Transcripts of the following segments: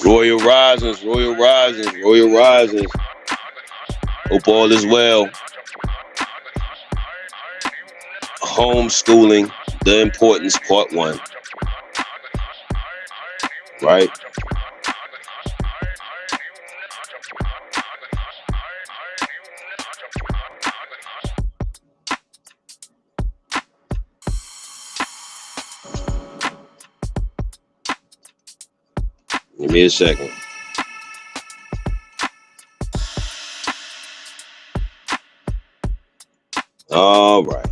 Royal Risings, Royal Risings, Royal Risings. Hope all is well. Homeschooling, the importance, part 1. Right? Give me a second. All right.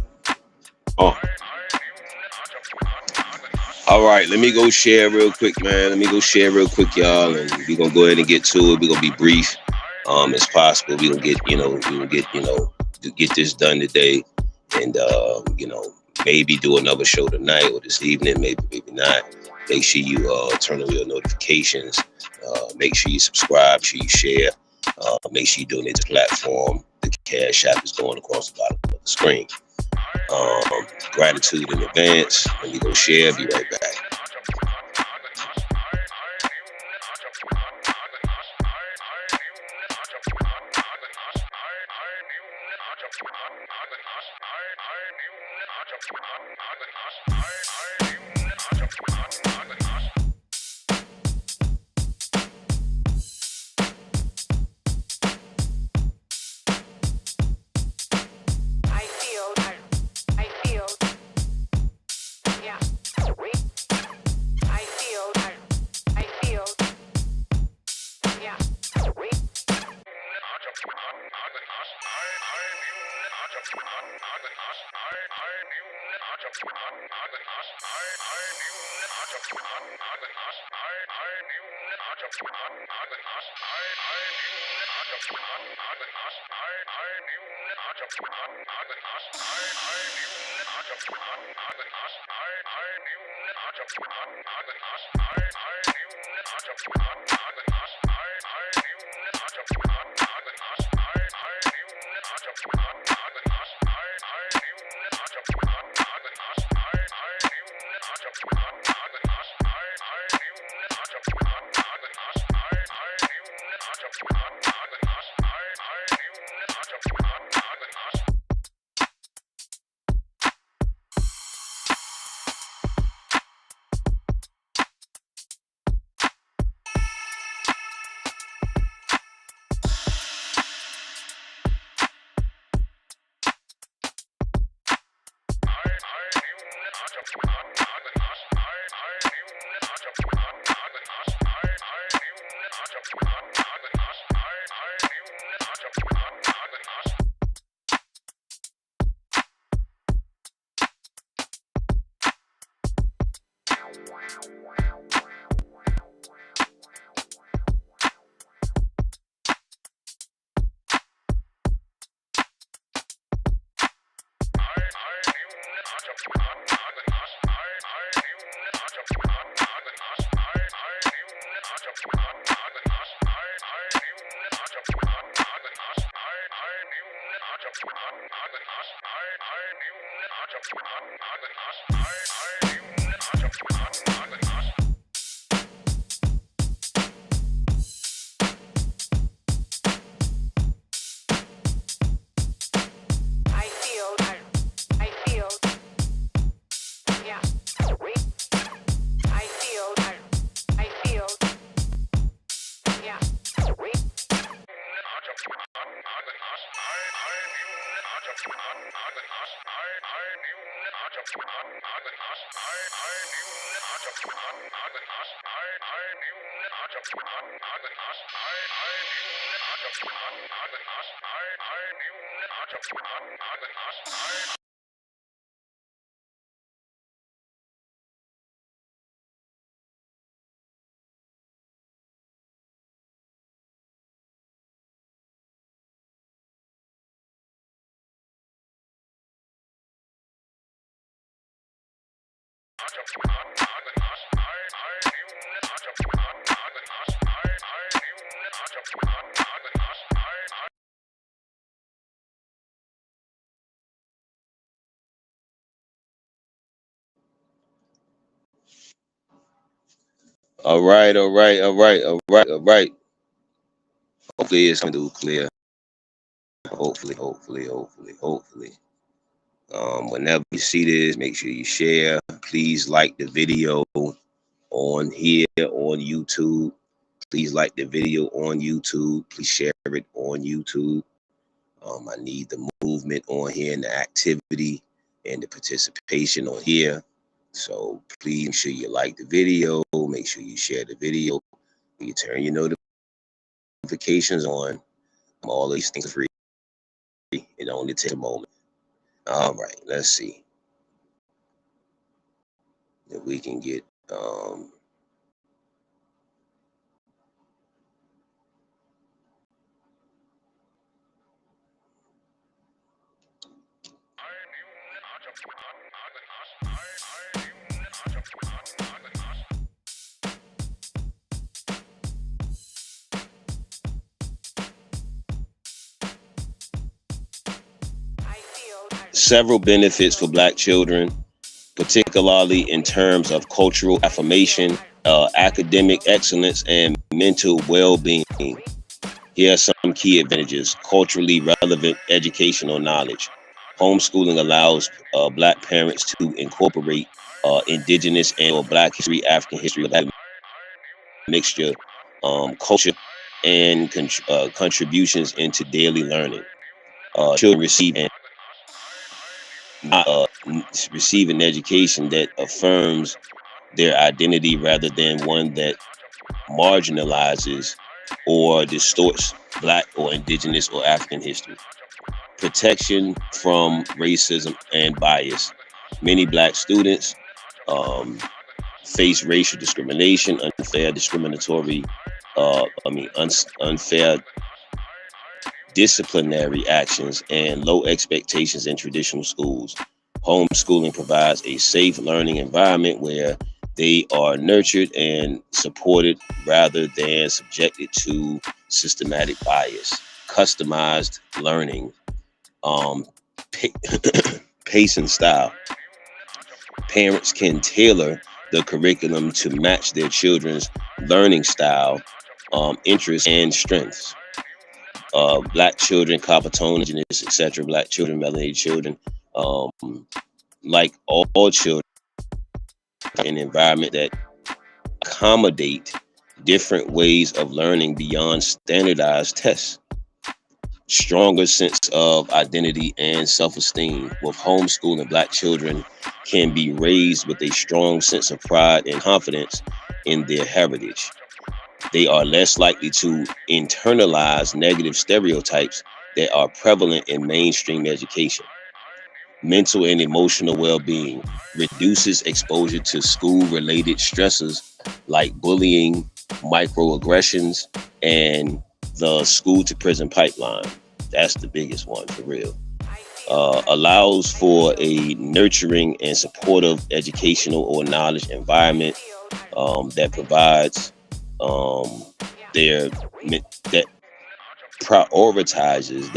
All right, let me go share real quick, man. Let me go share real quick, y'all, and we're gonna go ahead and get to it. We're gonna be brief as possible. We're gonna get this done today, and maybe do another show tonight or this evening, maybe not. Make sure you turn on your notifications. Make sure you subscribe, make sure you share, make sure you donate to the platform. The Cash App is going across the bottom of the screen. Gratitude in advance. Let me go share. Be right back. All right, all right, all right, all right, all right. Hopefully it's coming through clear. Hopefully. Whenever you see this, make sure you share. Please like the video on here on YouTube. Please like the video on YouTube. Please share it on YouTube. I need the movement on here and the activity and the participation on here. So please make sure you like the video. Make sure you share the video. You turn your notifications on. All these things are free. It only takes a moment. All right, let's see if we can get several benefits for Black children, particularly in terms of cultural affirmation, academic excellence, and mental well-being. Here are some key advantages: culturally relevant educational knowledge. Homeschooling allows Black parents to incorporate indigenous and or Black history, African history, mixture, culture, and contributions into daily learning. Children receive an education that affirms their identity rather than one that marginalizes or distorts Black or indigenous or African history. Protection from racism and bias. Many Black students face racial discrimination, unfair disciplinary actions, and low expectations in traditional schools. Homeschooling provides a safe learning environment where they are nurtured and supported rather than subjected to systematic bias. Customized learning, pace and style. Parents can tailor the curriculum to match their children's learning style, interests, and strengths. Black children, copper tone, etc. Black children, melanated children, like all children, in an environment that accommodate different ways of learning beyond standardized tests. Stronger sense of identity and self-esteem. With homeschooling, Black children can be raised with a strong sense of pride and confidence in their heritage. They are less likely to internalize negative stereotypes that are prevalent in mainstream education. Mental and emotional well-being reduces exposure to school-related stressors like bullying, microaggressions, and the school to prison pipeline. That's the biggest one for real. Allows for a nurturing and supportive educational or knowledge environment that provides that prioritizes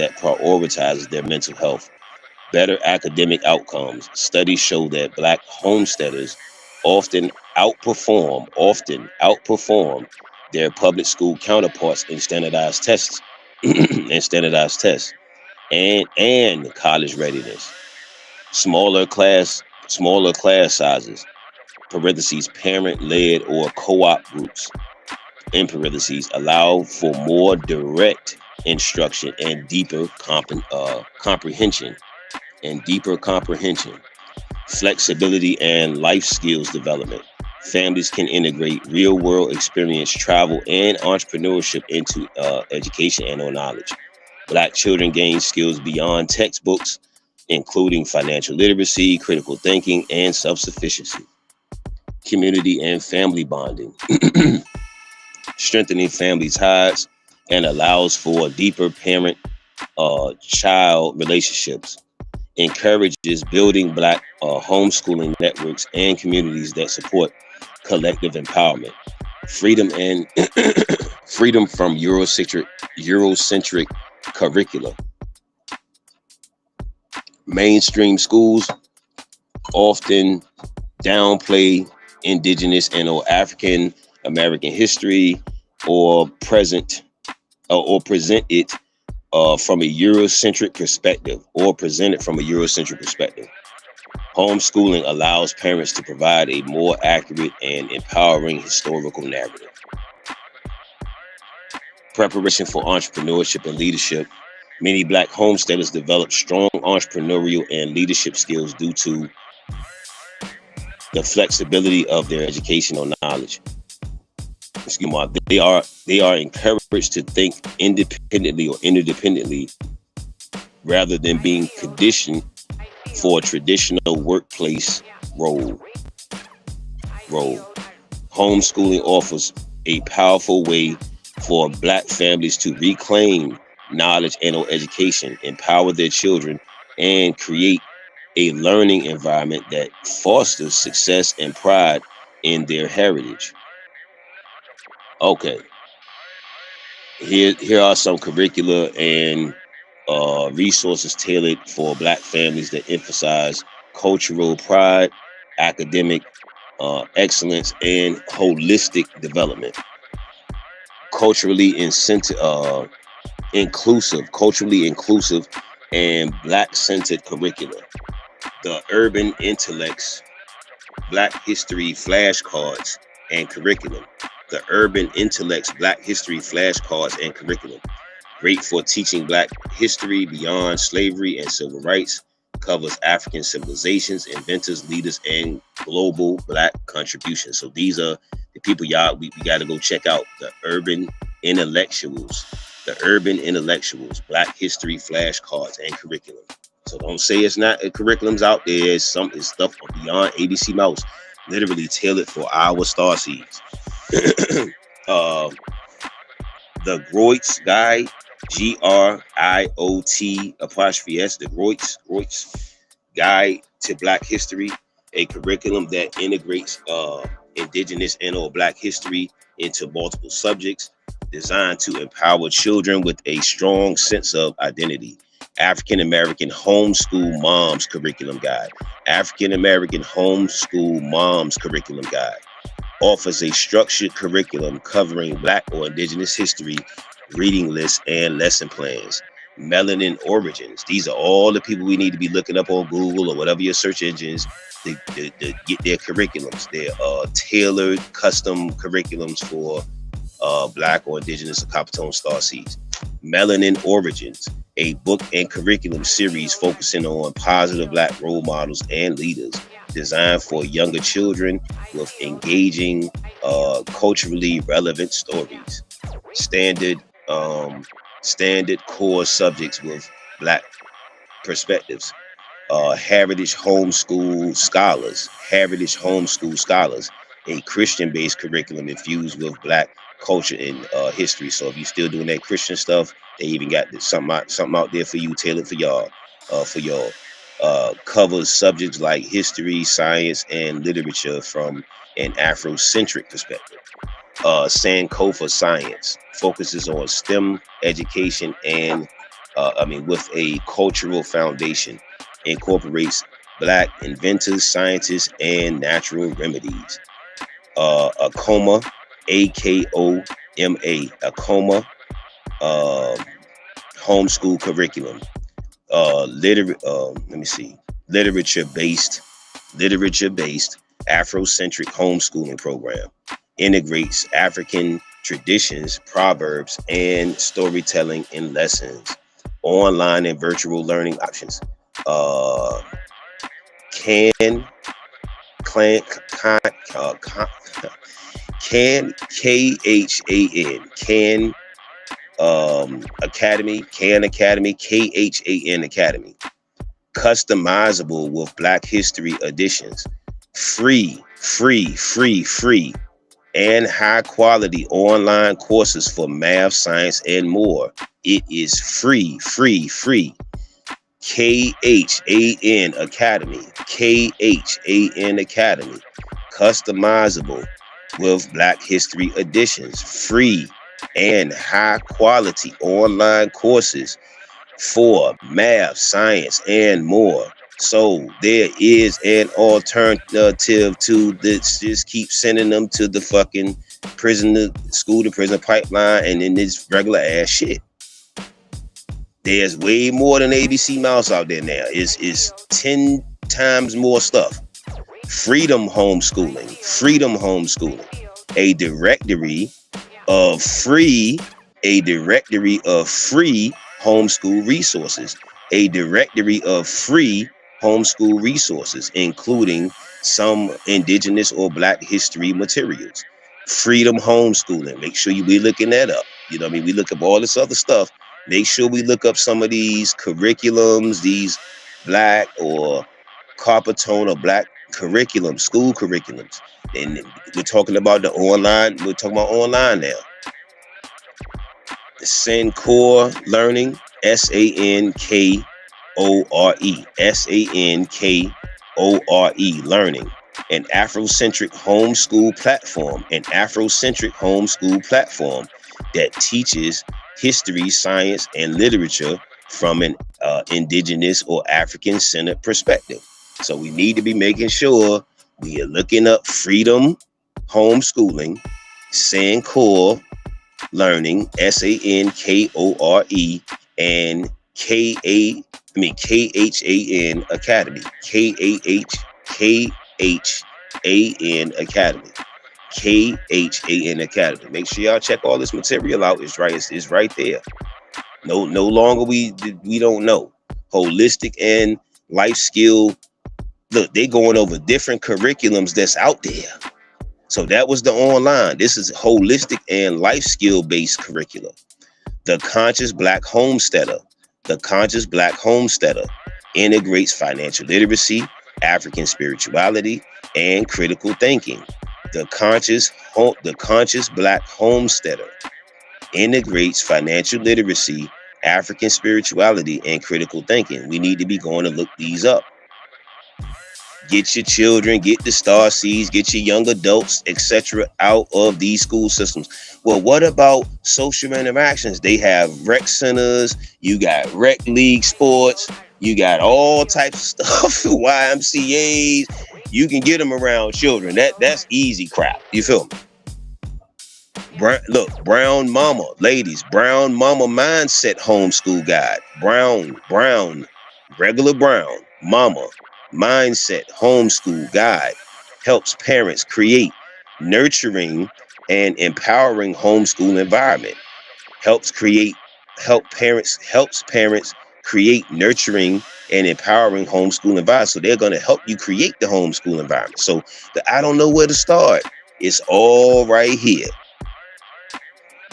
their mental health. Better academic outcomes. Studies show that Black homesteaders often outperform their public school counterparts in standardized tests and college readiness. Smaller class sizes, parentheses, parent-led or co-op groups, in parentheses, allow for more direct instruction and deeper comprehension. Flexibility and life skills development. Families can integrate real-world experience, travel, and entrepreneurship into education and or knowledge. Black children gain skills beyond textbooks, including financial literacy, critical thinking, and self-sufficiency. Community and family bonding. Strengthening family ties and allows for deeper parent-child relationships. encourages building Black homeschooling networks and communities that support collective empowerment, freedom and freedom from Eurocentric curricula. Mainstream schools often downplay indigenous and or African American history or present or present it from a Eurocentric perspective or present it from a Eurocentric perspective. Homeschooling allows parents to provide a more accurate and empowering historical narrative. Preparation for entrepreneurship and leadership. Many Black homesteaders develop strong entrepreneurial and leadership skills due to the flexibility of their educational knowledge. Excuse me, they are encouraged to think independently or interdependently rather than being conditioned for a traditional workplace role. Homeschooling offers a powerful way for Black families to reclaim knowledge and or education, empower their children, and create a learning environment that fosters success and pride in their heritage. Okay, here are some curricula and resources tailored for Black families that emphasize cultural pride, academic excellence, and holistic development. Culturally inclusive and Black-centered curricula. The Urban Intellects, Black History Flashcards and Curriculum. The Urban Intellects, Black History Flashcards and Curriculum. Great for teaching Black history beyond slavery and civil rights. Covers African civilizations, inventors, leaders, and global Black contributions. So these are the people we got to go check out. The Urban Intellectuals. The Urban Intellectuals, Black History Flashcards and Curriculum. So don't say it's not curriculums out there. It's stuff beyond ABC Mouse, literally tailored for our starseeds. The Groits Guide, GRIOT''S, the Groits Guide to Black History, a curriculum that integrates indigenous and or Black history into multiple subjects, designed to empower children with a strong sense of identity. African American Homeschool Moms Curriculum Guide. African American Homeschool Moms Curriculum Guide offers a structured curriculum covering Black or indigenous history, reading lists, and lesson plans. Melanin Origins. These are all the people we need to be looking up on Google or whatever your search engines to get their curriculums. They're tailored, custom curriculums for Black or indigenous or Coppertone starseeds. Melanin Origins, a book and curriculum series focusing on positive Black role models and leaders, designed for younger children with engaging, culturally relevant stories. Standard core subjects with Black perspectives. Heritage Homeschool Scholars, a Christian-based curriculum infused with Black culture and history. So if you're still doing that Christian stuff, they even got something out there for you, tailored for y'all. Covers subjects like history, science, and literature from an Afrocentric perspective. Sankofa Science focuses on STEM education and with a cultural foundation, incorporates Black inventors, scientists, and natural remedies. Akoma, AKOMA, Akoma homeschool curriculum. Literature-based Afrocentric homeschooling program. Integrates African traditions, proverbs, and storytelling in lessons. Online and virtual learning options. Khan Academy, Khan Academy. Customizable with Black History editions. Free, and high quality online courses for math, science, and more. It is free. KHAN Academy. KHAN Academy. Customizable with Black History editions. Free and high quality online courses for math, science, and more. So there is an alternative to this. Just keep sending them to the fucking prison, school to prison pipeline, and then this regular ass shit. There's way more than ABC Mouse out there now. It's 10 times more stuff. Freedom Homeschooling. Freedom Homeschooling. A directory of free homeschool resources. A directory of free homeschool resources, including some indigenous or Black history materials. Freedom Homeschooling. Make sure you be looking that up. You know what I mean? We look up all this other stuff. Make sure we look up some of these curriculums, these Black or copper tone or Black curriculum, school curriculums. And we're talking about the online. We're talking about online now. Sankore Learning, Sankore, Sankore Learning, an Afrocentric homeschool platform that teaches history, science, and literature from an indigenous or African-centered perspective. So we need to be making sure we are looking up Freedom Homeschooling, Sankore Learning, Sankore, and KHAN Academy, KHAN Academy, KHAN Academy. Make sure y'all check all this material out. It's right. It's right there. No longer we don't know. Holistic and life skill. Look, they going over different curriculums that's out there. So that was the online. This is holistic and life skill based curriculum. The Conscious Black Homesteader. The Conscious Black Homesteader integrates financial literacy, African spirituality, and critical thinking. The Conscious Black Homesteader integrates financial literacy, African spirituality, and critical thinking. We need to be going to look these up. Get your children, get the star seeds, get your young adults, etc. out of these school systems. Well, what about social interactions? They have rec centers, you got rec league sports, you got all types of stuff, YMCAs. You can get them around children. That's easy crap. You feel me? Look, Brown Mama, ladies, Brown Mama Mindset Homeschool Guide. Brown, regular Brown Mama Mindset Homeschool Guide helps parents create nurturing and empowering homeschool environment. Helps parents create nurturing and empowering homeschool environment. So they're going to help you create the homeschool environment. So I don't know where to start. It's all right here.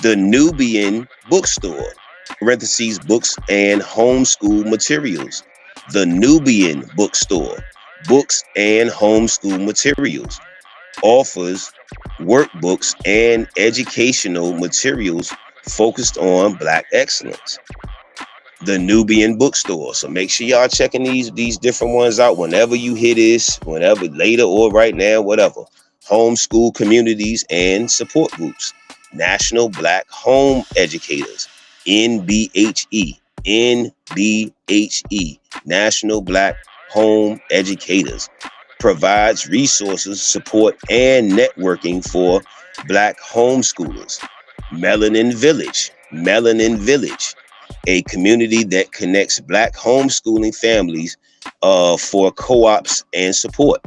The Nubian Bookstore, parentheses, books and homeschool materials. The Nubian Bookstore, books and homeschool materials, offers workbooks and educational materials focused on Black excellence. The Nubian Bookstore. So make sure y'all checking these different ones out whenever you hear this, whenever later or right now, whatever. Homeschool communities and support groups. National Black Home Educators, NBHE, National Black Home Educators, provides resources, support, and networking for Black homeschoolers. Melanin Village, a community that connects Black homeschooling families for co-ops and support.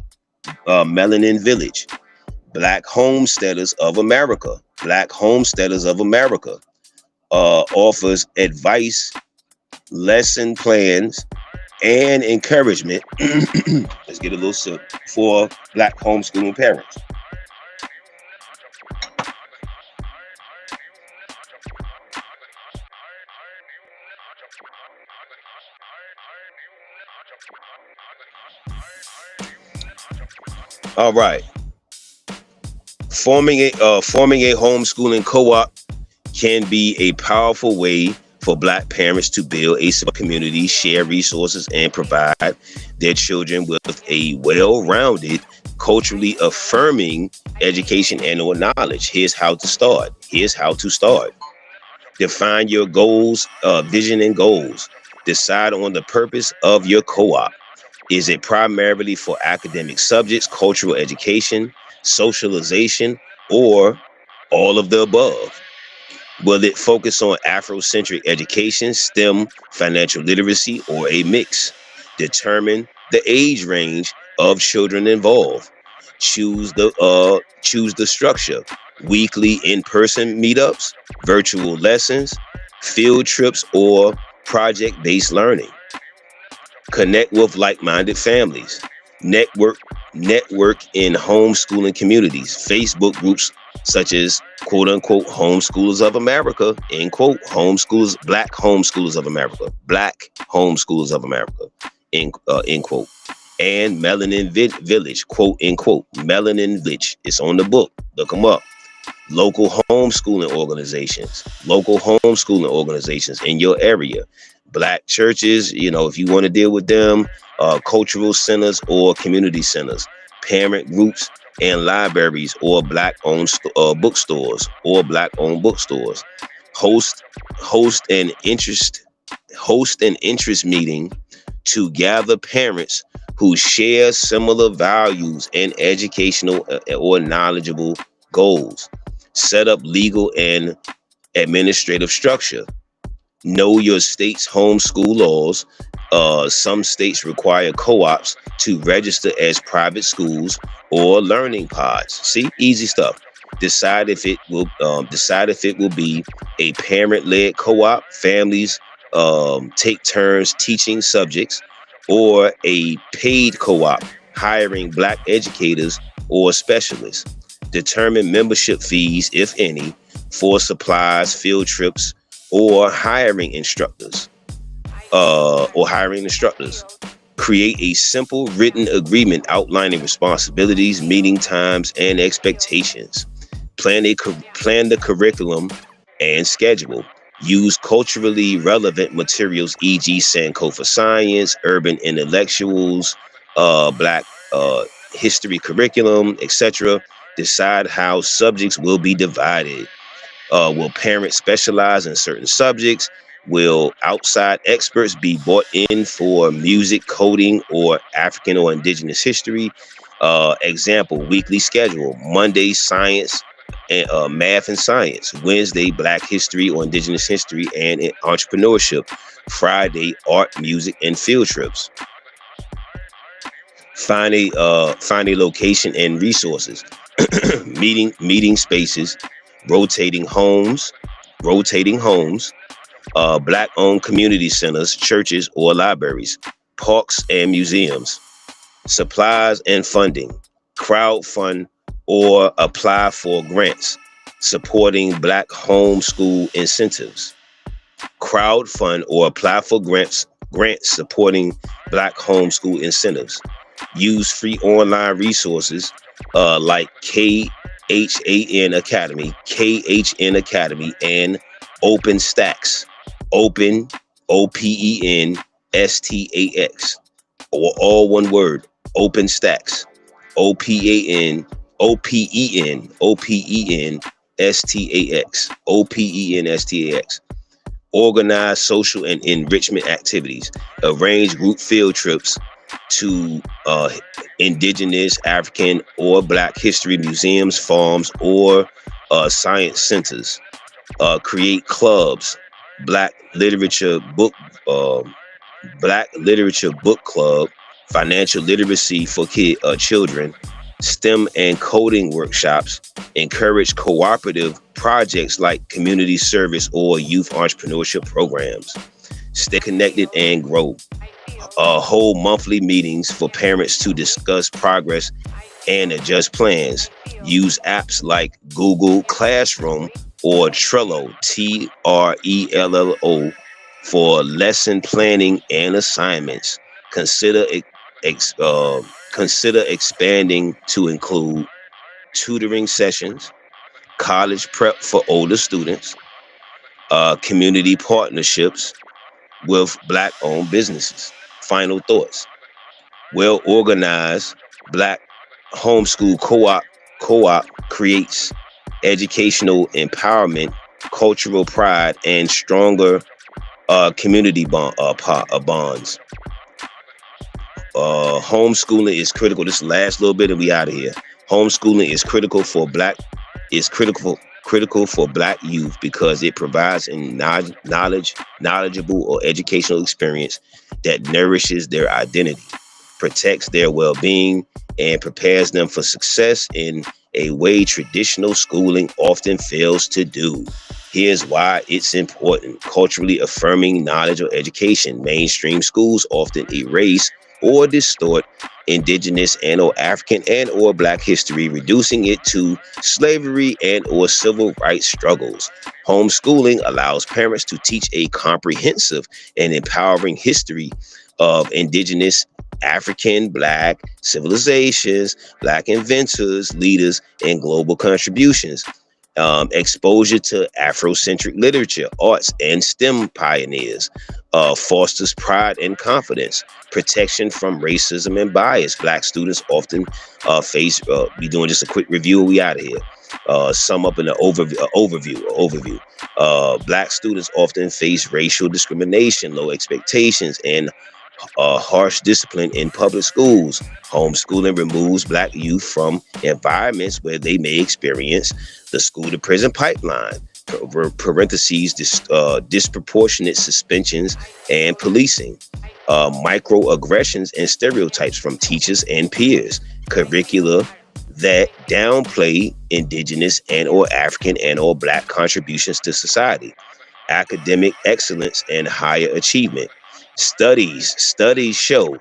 Melanin Village. Black Homesteaders of America offers advice, lesson plans, and encouragement. Let's get a little sip for Black homeschooling parents. All right. Forming a homeschooling co-op can be a powerful way for Black parents to build a support community, share resources, and provide their children with a well-rounded, culturally affirming education and or knowledge. Here's how to start. Here's how to start. Define your goals, vision and goals. Decide on the purpose of your co-op. Is it primarily for academic subjects, cultural education, socialization, or all of the above? Will it focus on Afrocentric education, STEM, financial literacy, or a mix? Determine the age range of children involved. Choose the structure. Weekly in-person meetups, virtual lessons, field trips, or project-based learning. Connect with like-minded families. Network network in homeschooling communities, Facebook groups such as quote unquote homeschoolers of America, end quote, homeschoolers, black homeschoolers of America, end quote, and Melanin Village, quote unquote, Melanin Village. It's on the book. Look them up. Local homeschooling organizations in your area. Black churches, if you want to deal with them, cultural centers or community centers, parent groups and libraries or bookstores or black-owned bookstores. Host host an interest host an interest meeting to gather parents who share similar values and educational or knowledgeable goals. Set up legal and administrative structure. Know your state's homeschool laws. Some states require co-ops to register as private schools or learning pods. See, easy stuff. Decide if it will be a parent-led co-op. Families take turns teaching subjects, or a paid co-op hiring Black educators or specialists. Determine membership fees, if any, for supplies, field trips, or hiring instructors. Create a simple written agreement outlining responsibilities, meeting times, and expectations. Plan the curriculum and schedule. Use culturally relevant materials, e.g., Sankofa Science, Urban Intellectuals, Black History curriculum, etc. Decide how subjects will be divided. Will parents specialize in certain subjects? Will outside experts be brought in for music, coding, or African or indigenous history? Example, weekly schedule: Monday, science and math and science; Wednesday, Black history or indigenous history and entrepreneurship; Friday, art, music, and field trips. Find a location and resources. Meeting spaces, rotating homes, Black-owned community centers, churches or libraries, parks and museums. Supplies and funding. Crowdfund or apply for grants supporting Black homeschool incentives. Crowdfund or apply for grants supporting Black homeschool incentives. Use free online resources like KHN Academy, and OpenStax. OpenStax, or all one word, OpenStax. OpenStax. Organize social and enrichment activities. Arrange group field trips to indigenous, African, or Black history museums, farms, or science centers. Create clubs. Black literature book club, financial literacy for children, STEM and coding workshops. Encourage cooperative projects like community service or youth entrepreneurship programs. Stay connected and grow. Hold monthly meetings for parents to discuss progress and adjust plans. Use apps like Google Classroom or Trello, Trello, for lesson planning and assignments. Consider expanding to include tutoring sessions, college prep for older students, Community partnerships with Black-owned businesses. Final thoughts. Well-organized Black homeschool co-op creates educational empowerment, cultural pride, and stronger community bonds. Homeschooling is critical. This last little bit and we out of here. Homeschooling is critical for Black youth because it provides a knowledgeable or educational experience that nourishes their identity, protects their well-being, and prepares them for success in a way traditional schooling often fails to do. Here's why it's important. Culturally affirming knowledge or education. Mainstream schools often erase or distort indigenous and or African and or Black history, reducing it to slavery and or civil rights struggles. Homeschooling allows parents to teach a comprehensive and empowering history of indigenous, African, Black civilizations, Black inventors, leaders, and global contributions. Exposure to Afrocentric literature, arts, and STEM pioneers. Fosters pride and confidence. Protection from racism and bias. Black students often face. Be doing just a quick review. We out of here. Sum up in an overview. Black students often face racial discrimination, low expectations, and harsh discipline in public schools. Homeschooling removes Black youth from environments where they may experience the school to prison pipeline, parentheses, disproportionate suspensions and policing, microaggressions and stereotypes from teachers and peers, curricula that downplay indigenous and or African and or Black contributions to society, academic excellence and higher achievement. Studies show.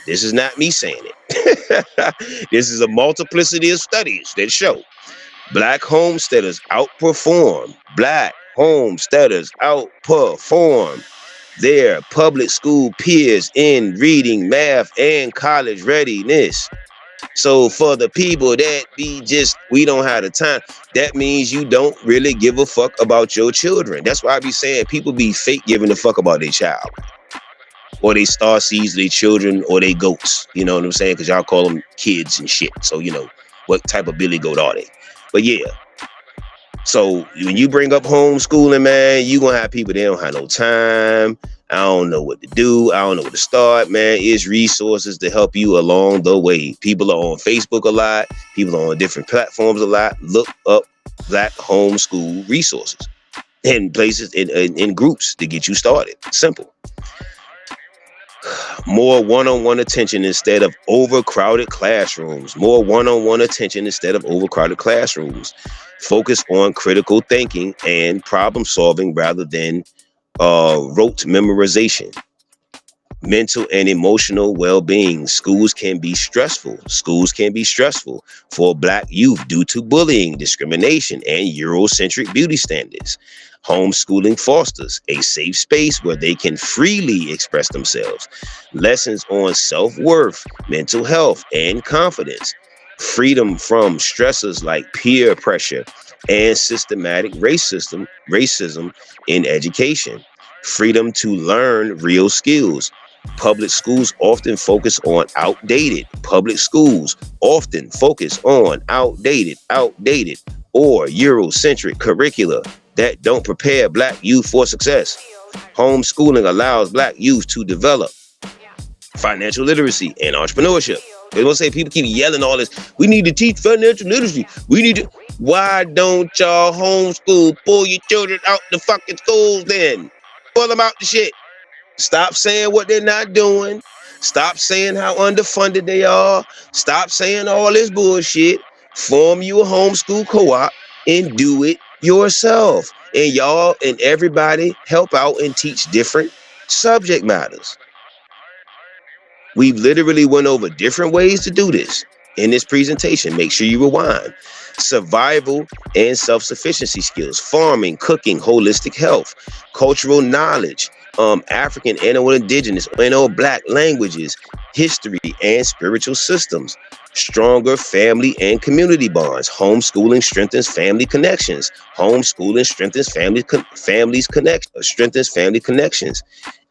This is not me saying it. This is a multiplicity of studies that show Black homesteaders outperform their public school peers in reading, math, and college readiness. So for the people that be just, we don't have the time, that means you don't really give a fuck about your children. That's why I be saying people be fake giving a fuck about their child. Or they star seeds, their children, or they goats. You know what I'm saying? Because y'all call them kids and shit. So, you know, what type of billy goat are they? But yeah. So when you bring up homeschooling, man, you gonna have people, they don't have no time. I don't know what to do. I don't know where to start, man. It's resources to help you along the way. People are on Facebook a lot. People are on different platforms a lot. Look up Black homeschool resources and places in groups to get you started. Simple. More one-on-one attention instead of overcrowded classrooms. Focus on critical thinking and problem solving rather than rote memorization. Mental and emotional well-being. Schools can be stressful for Black youth due to bullying, discrimination, and Eurocentric beauty standards. Homeschooling fosters a safe space where they can freely express themselves. Lessons on self-worth, mental health, and confidence. Freedom from stressors like peer pressure and systematic racism in education. Freedom to learn real skills. Public schools often focus on outdated or Eurocentric curricula that don't prepare Black youth for success. Homeschooling allows Black youth to develop financial literacy and entrepreneurship. They gonna say people keep yelling all this. We need to teach financial literacy. Why don't y'all homeschool? Pull your children out the fucking schools then. Pull them out the shit. Stop saying what they're not doing. Stop saying how underfunded they are. Stop saying all this bullshit. Form you a homeschool co-op and do it yourself. And y'all and everybody help out and teach different subject matters. We've literally went over different ways to do this in this presentation. Make sure you rewind. Survival and self-sufficiency skills, farming, cooking, holistic health, cultural knowledge, African and/or indigenous and/or black languages, history, and spiritual systems. Stronger family and community bonds. Homeschooling strengthens family connections. Homeschooling strengthens strengthens family connections,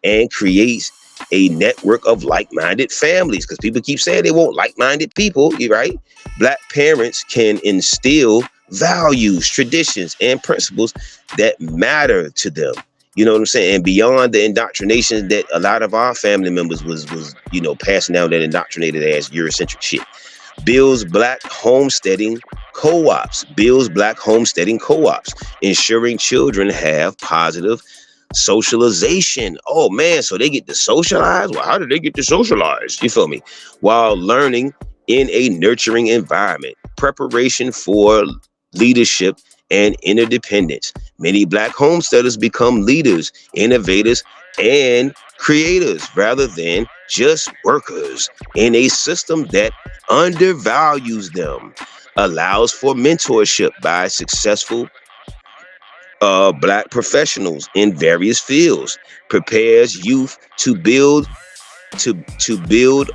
and creates a network of like-minded families. Because people keep saying they want like-minded people, right? Black parents can instill values, traditions, and principles that matter to them. You know what I'm saying? And beyond the indoctrination that a lot of our family members was passing down that indoctrinated ass Eurocentric shit. Builds black homesteading co-ops. Ensuring children have positive socialization. Oh man, so they get to socialize? Well, how did they get to socialize? You feel me? While learning in a nurturing environment. Preparation for leadership and interdependence. Many black homesteaders become leaders, innovators, and creators rather than just workers in a system that undervalues them. Allows for mentorship by successful black professionals in various fields. Prepares youth to build,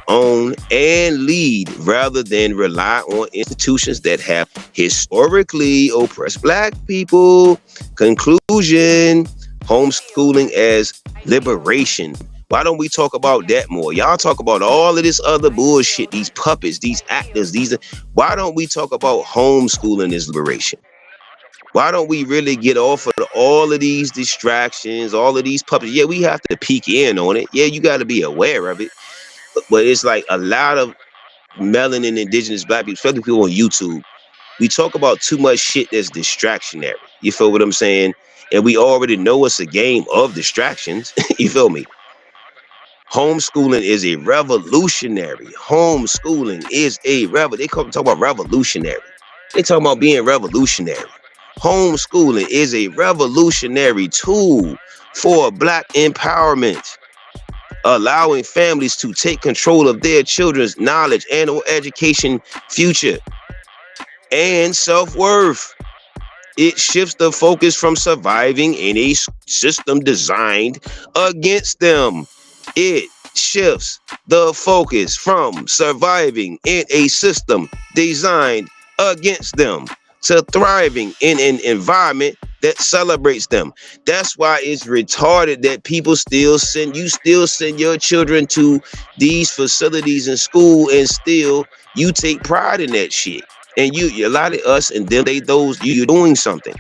own, and lead rather than rely on institutions that have historically oppressed black people. Conclusion: homeschooling as liberation. Why don't we talk about that more? Y'all talk about all of this other bullshit, these puppets, these actors, why don't we talk about homeschooling as liberation? Why don't we really get off of all of these distractions, all of these puppets? Yeah, we have to peek in on it. Yeah, you got to be aware of it. But it's like a lot of melanin indigenous black people, especially people on YouTube, we talk about too much shit that's distractionary. You feel what I'm saying? And we already know it's a game of distractions. You feel me? Homeschooling is a revolutionary. They talk about revolutionary. They talk about being revolutionary. Homeschooling is a revolutionary tool for black empowerment, allowing families to take control of their children's knowledge and or education, future, and self-worth. It shifts the focus from surviving in a system designed against them. It shifts the focus from surviving in a system designed against them to thriving in an environment that celebrates them. That's why it's retarded that people still send your children to these facilities in school, and still you take pride in that shit. And a lot of us and them, you're doing something.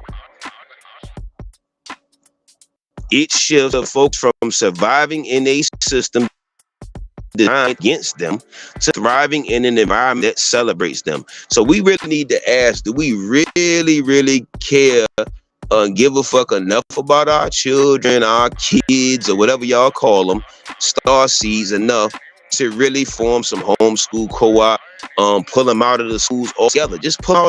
It shifts the folks from surviving in a system designed against them to thriving in an environment that celebrates them. So we really need to ask, do we really, really care give a fuck enough about our children, our kids, or whatever y'all call them, star seeds, enough to really form some homeschool co-op, pull them out of the schools all together. Just pull them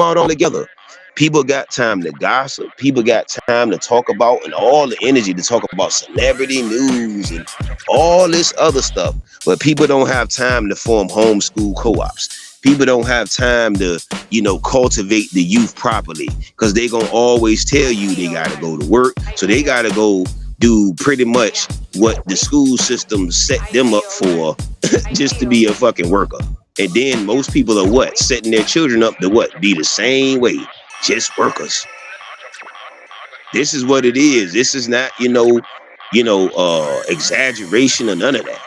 all together. People got time to gossip. People got time to talk about, and all the energy to talk about celebrity news and all this other stuff. But people don't have time to form homeschool co-ops. People don't have time to, cultivate the youth properly, because they gonna always tell you they gotta go to work. So they gotta go do pretty much what the school system set them up for, just to be a fucking worker. And then most people are setting their children up to be the same way. Just workers. This is what it is. This is not, exaggeration or none of that.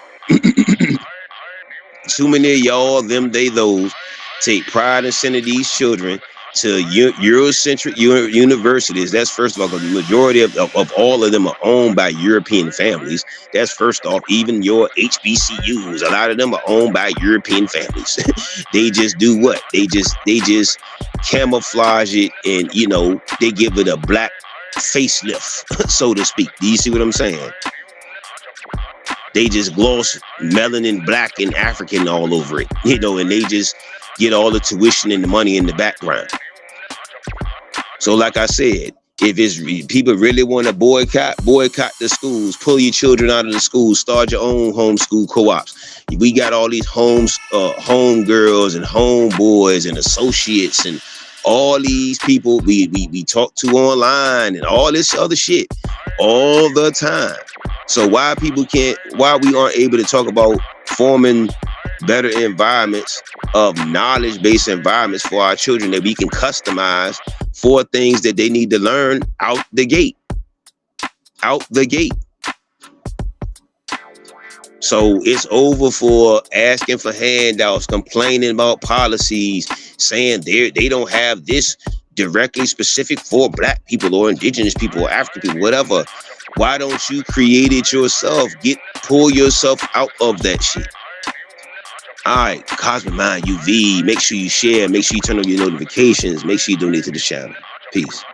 Too many of y'all, them, they, those, take pride in sending these children to Eurocentric universities. That's first of all, because the majority of all of them are owned by European families. That's first off. Even your HBCUs, a lot of them are owned by European families. They just do what? They just camouflage it, and they give it a black facelift, so to speak. Do you see what I'm saying? They just gloss melanin, black, and African all over it, and they just get all the tuition and the money in the background. So like I said, if people really want to boycott the schools, pull your children out of the schools, start your own homeschool co-ops. We got all these home girls and homeboys and associates and all these people we talk to online and all this other shit all the time. So why we aren't able to talk about forming better environments of knowledge-based environments for our children that we can customize for things that they need to learn out the gate. So it's over for asking for handouts, complaining about policies, saying they don't have this directly specific for black people or indigenous people or African people, whatever. Why don't you create it yourself? Pull yourself out of that shit. All right, Cosmic Mind UV. Make sure you share. Make sure you turn on your notifications. Make sure you donate to the channel. Peace.